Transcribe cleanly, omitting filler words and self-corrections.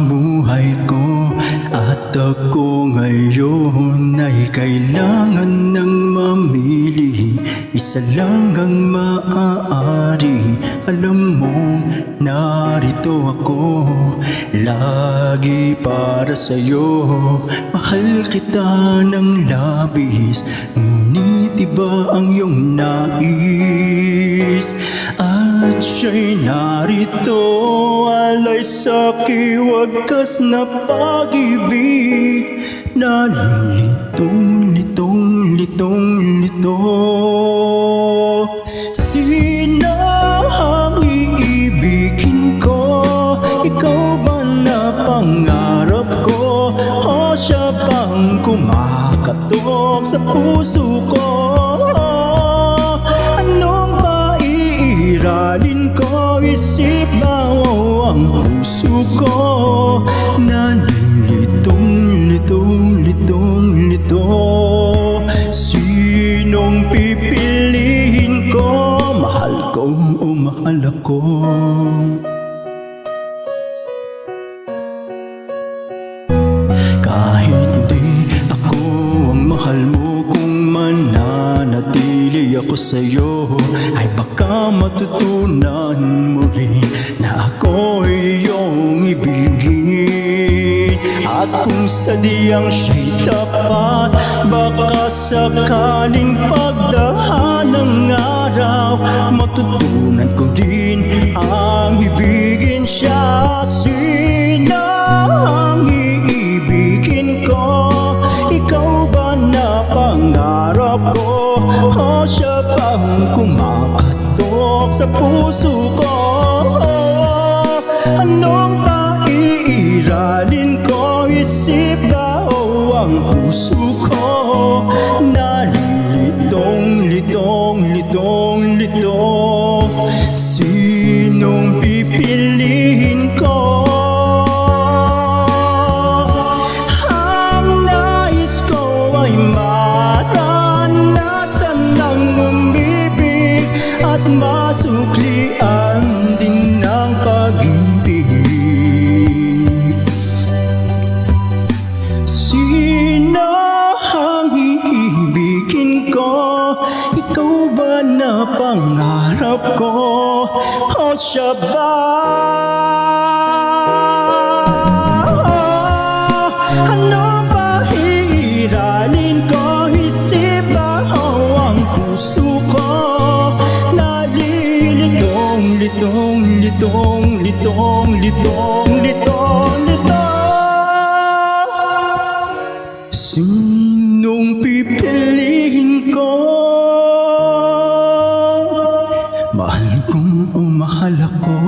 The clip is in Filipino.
buhay ko. At ako ngayon ay kailangan ng mamili. Isa lang ang maaari. Alam mo, narito ako lagi para sa'yo. Mahal kita ng labis, ngunit iba ang iyong nais. At siya'y narito, alay sa'ki wagas na pag-ibig. Nalilitong, litong, litong, lito. Sino ang iibigin ko? Ikaw ba na pangarap ko? O siya bang kumakatok sa puso ko? Anong maiiralin ko? Isip ba o ang puso ko? Nalilitong, litong, litong, lito. Sinong pipiliin ko? Mahal ko o mahal ako? Kahit di ako ang mahal mo, kung mananatili ako sa'yo, ay baka matutunan mo rin na ako iyong ibigin. At kung sadyang siya'y tapat, baka sakaling pagdahan ng araw, matutunan ko din ang ibigin siya. Sino ang iibigin ko? Ikaw ba na pangarap ko? O siya bang kumakatok sa puso ko? Anong maiiralin ko? Isip ba o ang puso ko? Nalilitong, litong, litong, lito. Sinong pipiliin ko? Ang nais ko ay maranasan ng umibig at masuklian din ng pag-ibig. Sino ang iibigin ko? Ikaw ba na pangarap ko? O siya ba? Ano ba iiralin ko? Isip ba o ang puso ko? Nalilitong, litong, litong, litong, litong, litong, litong. Sinong pipiliin ko? Mahal ko o mahal ako?